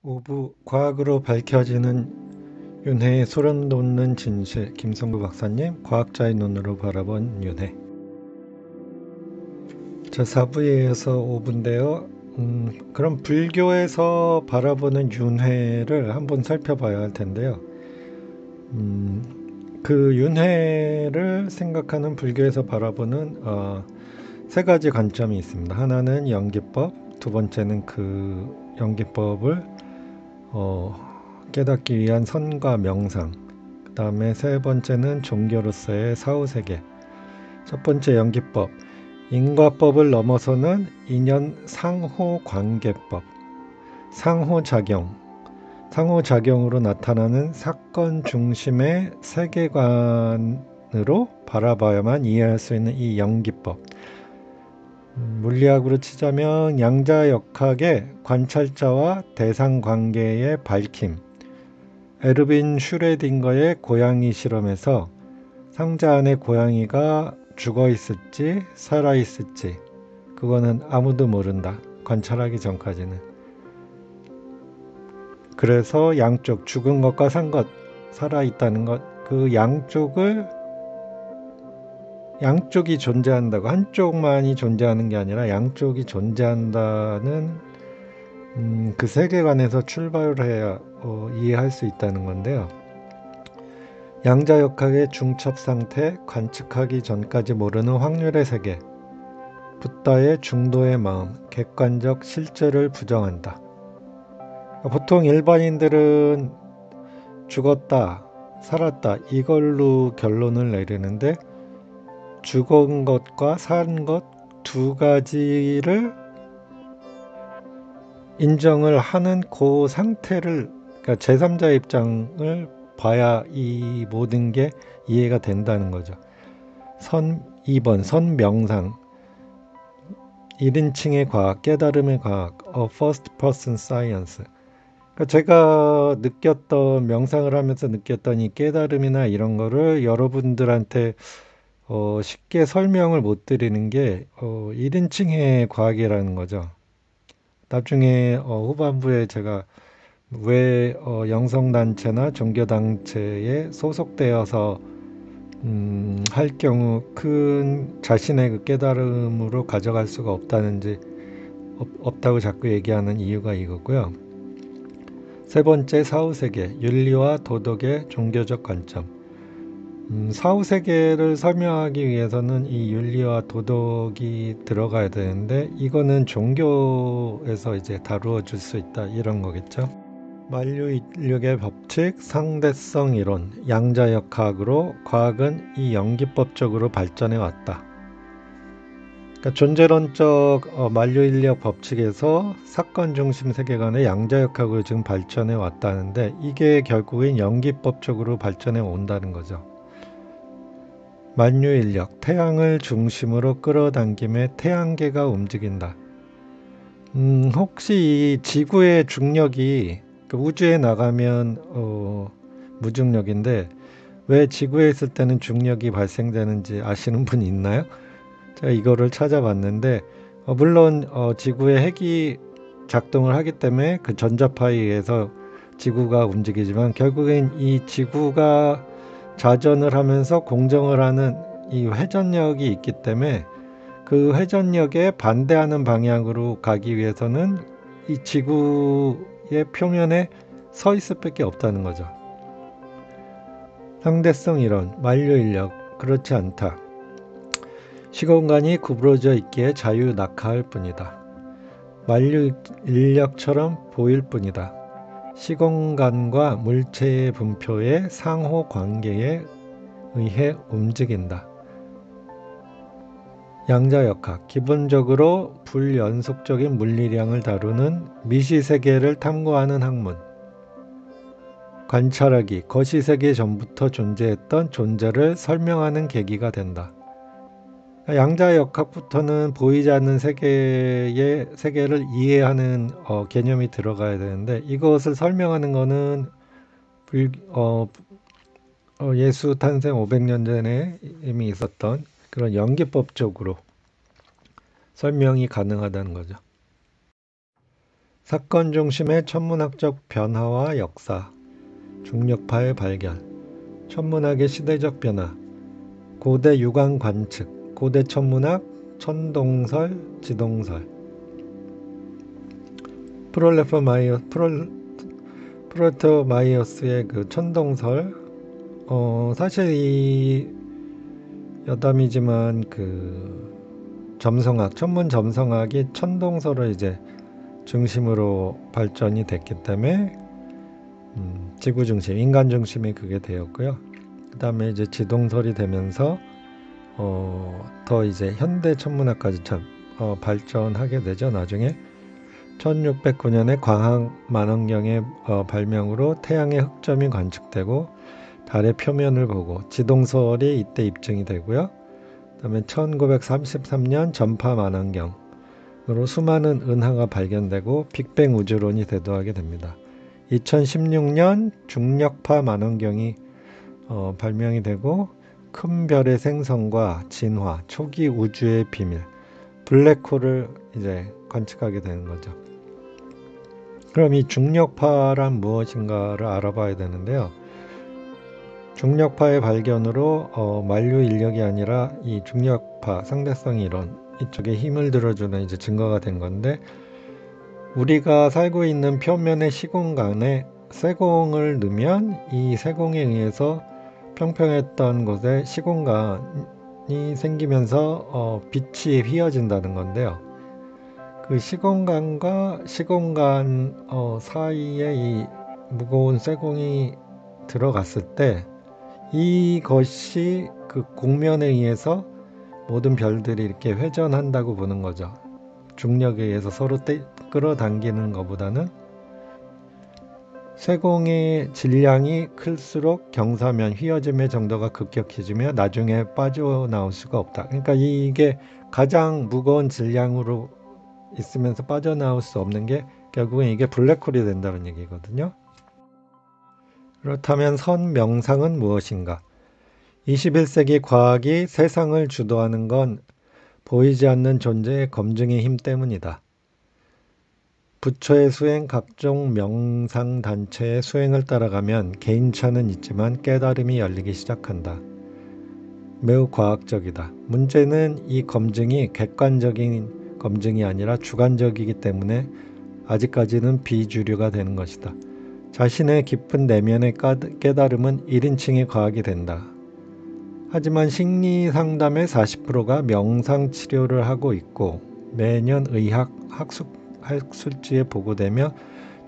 오부 과학으로 밝혀지는 윤회의 소름 돋는 진실. 김성구 박사님, 과학자의 눈으로 바라본 윤회. 자, 4부에서 5부인데요. 그럼 불교에서 바라보는 윤회를 한번 살펴봐야 할 텐데요. 그 윤회를 생각하는 불교에서 바라보는 세 가지 관점이 있습니다. 하나는 연기법, 두 번째는 그 연기법을 깨닫기 위한 선과 명상, 그 다음에 세 번째는 종교로서의 사후세계. 첫 번째 연기법, 인과법을 넘어서는 인연 상호관계법, 상호작용, 상호작용으로 나타나는 사건 중심의 세계관으로 바라봐야만 이해할 수 있는 이 연기법. 물리학으로 치자면 양자역학의 관찰자와 대상 관계의 밝힘. 에르빈 슈레딩거의 고양이 실험에서 상자 안에 고양이가 죽어 있을지 살아 있을지 그거는 아무도 모른다. 관찰하기 전까지는. 그래서 양쪽, 죽은 것과 산 것, 살아 있다는 것, 그 양쪽이 존재한다고, 한쪽만이 존재하는 게 아니라 양쪽이 존재한다는 그 세계관에서 출발을 해야 이해할 수 있다는 건데요. 양자역학의 중첩 상태, 관측하기 전까지 모르는 확률의 세계, 붓다의 중도의 마음, 객관적 실제를 부정한다. 보통 일반인들은 죽었다, 살았다 이걸로 결론을 내리는데 죽은 것과 산 것 두 가지를 인정을 하는 그 상태를, 그러니까 제3자 입장을 봐야 이 모든 게 이해가 된다는 거죠. 2번 선명상, 1인칭의 과학, 깨달음의 과학, First Person Science. 그러니까 제가 느꼈던, 명상을 하면서 느꼈던 이 깨달음이나 이런 거를 여러분들한테 쉽게 설명을 못 드리는 게 1인칭의 과학이라는 거죠. 나중에 후반부에 제가 왜 영성단체나 종교단체에 소속되어서 할 경우 큰 자신의 그 깨달음으로 가져갈 수가 없다고 자꾸 얘기하는 이유가 이거고요. 세 번째, 사후세계, 윤리와 도덕의 종교적 관점. 사후세계를 설명하기 위해서는 이 윤리와 도덕이 들어가야 되는데 이거는 종교에서 이제 다루어 줄 수 있다 이런 거겠죠. 만유인력의 법칙, 상대성 이론, 양자역학으로 과학은 이 연기법적으로 발전해 왔다. 그러니까 존재론적 만유인력 법칙에서 사건 중심 세계관의 양자역학으로 지금 발전해 왔다는데 이게 결국엔 연기법적으로 발전해 온다는 거죠. 만유인력, 태양을 중심으로 끌어당김에 태양계가 움직인다. 혹시 이 지구의 중력이 우주에 나가면 무중력인데 왜 지구에 있을 때는 중력이 발생되는지 아시는 분 있나요? 제가 이거를 찾아봤는데 물론 지구의 핵이 작동을 하기 때문에 그 전자파에 의해서 지구가 움직이지만 결국엔 이 지구가 자전을 하면서 공정을 하는 이 회전력이 있기 때문에 그 회전력에 반대하는 방향으로 가기 위해서는 이 지구의 표면에 서 있을 밖에 없다는 거죠. 상대성 이론, 만유인력, 그렇지 않다. 시공간이 구부러져 있기에 자유낙하할 뿐이다. 만유인력처럼 보일 뿐이다. 시공간과 물체의 분표의 상호관계에 의해 움직인다. 양자역학, 기본적으로 불연속적인 물리량을 다루는 미시세계를 탐구하는 학문. 관찰하기, 거시세계 전부터 존재했던 존재를 설명하는 계기가 된다. 양자역학부터는 보이지 않는 세계를 이해하는 개념이 들어가야 되는데 이것을 설명하는 거는 예수 탄생 500년 전에 이미 있었던 그런 연기법적으로 설명이 가능하다는 거죠. 사건 중심의 천문학적 변화와 역사, 중력파의 발견, 천문학의 시대적 변화, 고대 유관 관측, 고대 천문학, 천동설, 지동설, 프로토마이어스의 그 천동설, 사실 이 여담이지만 그 점성학, 천문 점성학이 천동설을 이제 중심으로 발전이 됐기 때문에 지구 중심, 인간 중심이 그게 되었고요. 그 다음에 이제 지동설이 되면서 더 이제 현대 천문학까지 발전하게 되죠. 나중에 1609년에 광학 만원경의 발명으로 태양의 흑점이 관측되고 달의 표면을 보고 지동설이 이때 입증이 되고요. 그 다음에 1933년 전파 만원경으로 수많은 은하가 발견되고 빅뱅 우주론이 대두하게 됩니다. 2016년 중력파 만원경이 발명이 되고 큰 별의 생성과 진화, 초기 우주의 비밀, 블랙홀을 이제 관측하게 되는 거죠. 그럼 이 중력파란 무엇인가를 알아봐야 되는데요. 중력파의 발견으로 만류 인력이 아니라 이 중력파 상대성 이론 이쪽에 힘을 들어주는 이제 증거가 된 건데, 우리가 살고 있는 표면의 시공간에 세공을 넣으면 이 세공에 의해서 평평했던 곳에 시공간이 생기면서 빛이 휘어진다는 건데요. 그 시공간과 시공간 사이에 이 무거운 세공이 들어갔을 때 이것이 그 공면에 의해서 모든 별들이 이렇게 회전한다고 보는 거죠. 중력에 의해서 서로 끌어당기는 것보다는 세공의 질량이 클수록 경사면 휘어짐의 정도가 급격해지며 나중에 빠져나올 수가 없다. 그러니까 이게 가장 무거운 질량으로 있으면서 빠져나올 수 없는 게 결국엔 이게 블랙홀이 된다는 얘기거든요. 그렇다면 선명상은 무엇인가? 21세기 과학이 세상을 주도하는 건 보이지 않는 존재의 검증의 힘 때문이다. 부처의 수행, 각종 명상단체의 수행을 따라가면 개인차는 있지만 깨달음이 열리기 시작한다. 매우 과학적이다. 문제는 이 검증이 객관적인 검증이 아니라 주관적이기 때문에 아직까지는 비주류가 되는 것이다. 자신의 깊은 내면의 깨달음은 1인칭의 과학이 된다. 하지만 심리상담의 40%가 명상치료를 하고 있고 매년 의학, 학술지에 보고되며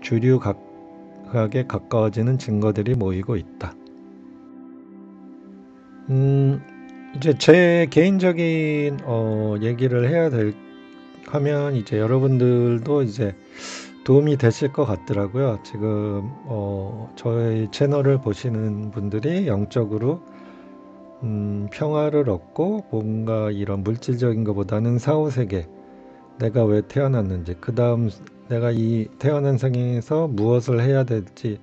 주류 과학에 가까워지는 증거들이 모이고 있다. 이제 제 개인적인 얘기를 해야 하면 이제 여러분들도 이제 도움이 되실 것 같더라고요. 지금 저희 채널을 보시는 분들이 영적으로 평화를 얻고 뭔가 이런 물질적인 것보다는 사후세계, 내가 왜 태어났는지, 그 다음 내가 이 태어난 생에서 무엇을 해야 될지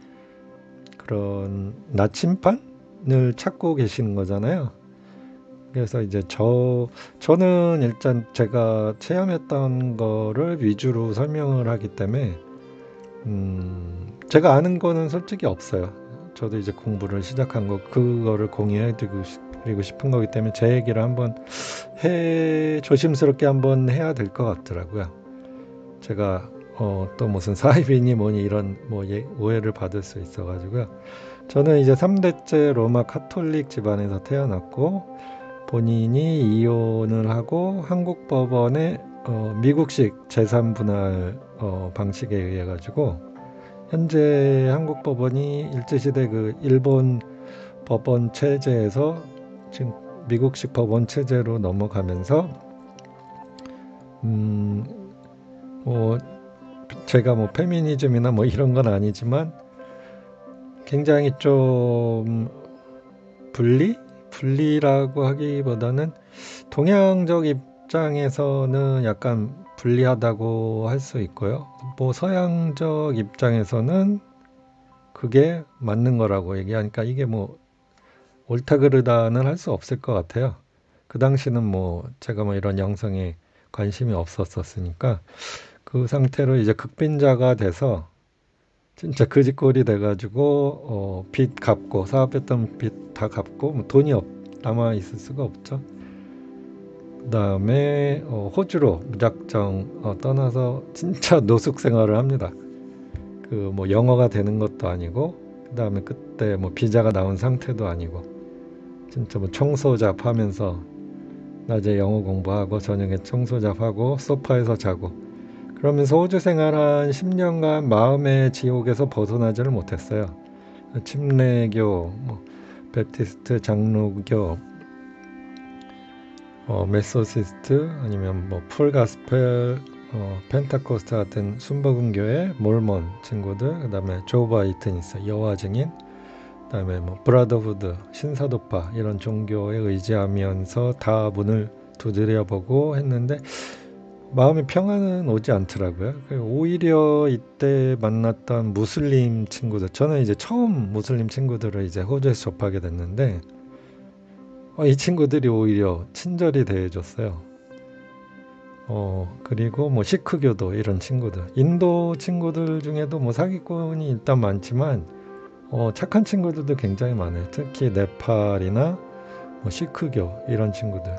그런 나침반을 찾고 계시는 거잖아요. 그래서 이제 저는 일단 제가 체험했던 거를 위주로 설명을 하기 때문에 제가 아는 거는 솔직히 없어요. 저도 이제 공부를 시작한 그거를 공유해 드리고 싶은 거기 때문에 제 얘기를 한번 조심스럽게 한번 해야 될 것 같더라고요. 제가 또 무슨 사이비니 뭐니 이런 오해를 받을 수 있어가지고요. 저는 이제 3대째 로마 카톨릭 집안에서 태어났고 본인이 이혼을 하고 한국 법원의 미국식 재산분할 방식에 의해 가지고 현재 한국 법원이 일제시대 그 일본 법원 체제에서 지금 미국식 법원 체제로 넘어가면서 제가 페미니즘이나 이런 건 아니지만 굉장히 좀 분리라고 하기보다는 동양적 입장에서는 약간 불리하다고 할 수 있고요. 서양적 입장에서는 그게 맞는 거라고 얘기하니까 이게 옳다 그르다는 할 수 없을 것 같아요. 그 당시는 제가 이런 영성에 관심이 없었으니까 그 상태로 이제 극빈자가 돼서 진짜 그지꼴이 돼가지고 빚 갚고 사업했던 빚 다 갚고 뭐 돈이 남아 있을 수가 없죠. 그 다음에 호주로 무작정 떠나서 진짜 노숙 생활을 합니다. 그 뭐 영어가 되는 것도 아니고 그 다음에 그때 뭐 비자가 나온 상태도 아니고 진짜 뭐 청소잡 하면서 낮에 영어 공부하고 저녁에 청소잡 하고 소파에서 자고 그러면서 호주 생활 한 10년간 마음의 지옥에서 벗어나지를 못했어요. 침례교, 뭐 베프티스트, 장로교, 메소시스트 아니면 뭐 풀가스펠, 펜타코스트 같은 순복음교회, 몰몬 친구들, 그다음에 조바 이트니스, 여호와 증인, 그다음에 뭐 브라더후드, 신사도파 이런 종교에 의지하면서 다 문을 두드려보고 했는데 마음의 평안은 오지 않더라고요. 오히려 이때 만났던 무슬림 친구들, 저는 이제 처음 무슬림 친구들을 이제 호주에서 접하게 됐는데 이 친구들이 오히려 친절히 대해줬어요. 그리고 뭐 시크교도 이런 친구들, 인도 친구들 중에도 뭐 사기꾼이 일단 많지만 착한 친구들도 굉장히 많아요. 특히 네팔이나 뭐 시크교 이런 친구들.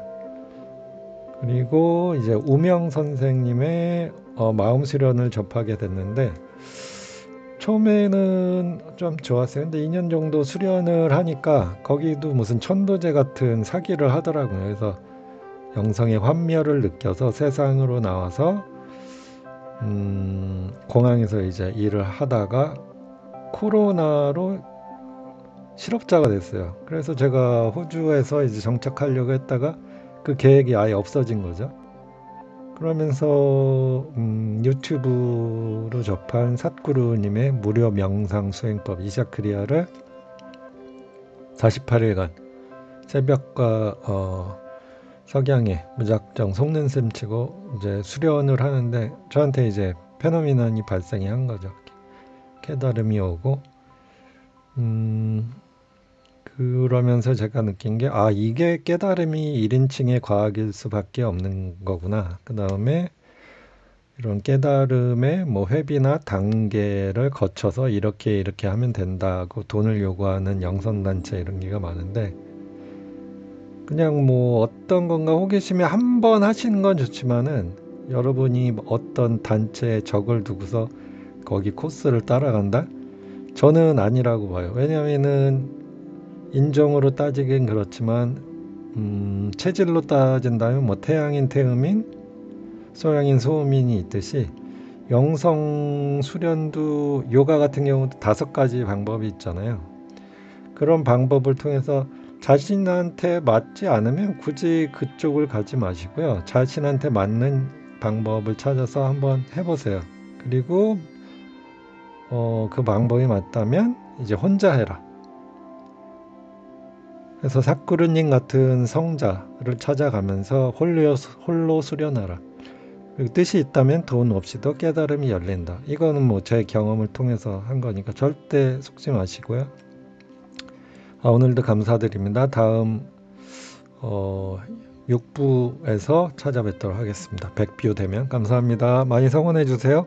그리고 이제 우명 선생님의 마음 수련을 접하게 됐는데 처음에는 좀 좋았어요. 근데 2년 정도 수련을 하니까 거기도 무슨 천도제 같은 사기를 하더라고요. 그래서 영성의 환멸을 느껴서 세상으로 나와서 공항에서 이제 일을 하다가 코로나로 실업자가 됐어요. 그래서 제가 호주에서 이제 정착하려고 했다가 그 계획이 아예 없어진 거죠. 그러면서 유튜브로 접한 삿구루님의 무료 명상 수행법 이샤크리아를 48일간 새벽과 석양에 무작정 속는 셈 치고 이제 수련을 하는데 저한테 이제 페노미넌이 발생이 한 거죠. 깨달음이 오고 그러면서 제가 느낀 게 이게 깨달음이 1인칭의 과학일 수밖에 없는 거구나. 그 다음에 이런 깨달음의 뭐 회비나 단계를 거쳐서 이렇게 하면 된다고 돈을 요구하는 영성단체 이런 게가 많은데 그냥 뭐 어떤 건가 호기심에 한 번 하시는 건 좋지만은 여러분이 어떤 단체에 적을 두고서 거기 코스를 따라간다? 저는 아니라고 봐요. 왜냐면은 인종으로 따지긴 그렇지만 체질로 따진다면 뭐 태양인 태음인, 소양인 소음인이 있듯이 영성 수련도 요가 같은 경우도 5가지 방법이 있잖아요. 그런 방법을 통해서 자신한테 맞지 않으면 굳이 그쪽을 가지 마시고요. 자신한테 맞는 방법을 찾아서 한번 해보세요. 그리고 그 방법이 맞다면 이제 혼자 해라. 그래서 삿구르님 같은 성자를 찾아가면서 홀로 수련하라. 뜻이 있다면 돈 없이도 깨달음이 열린다. 이거는 뭐 제 경험을 통해서 한 거니까 절대 속지 마시고요. 오늘도 감사드립니다. 다음 6부에서 찾아뵙도록 하겠습니다. 100뷰 되면 감사합니다. 많이 성원해 주세요.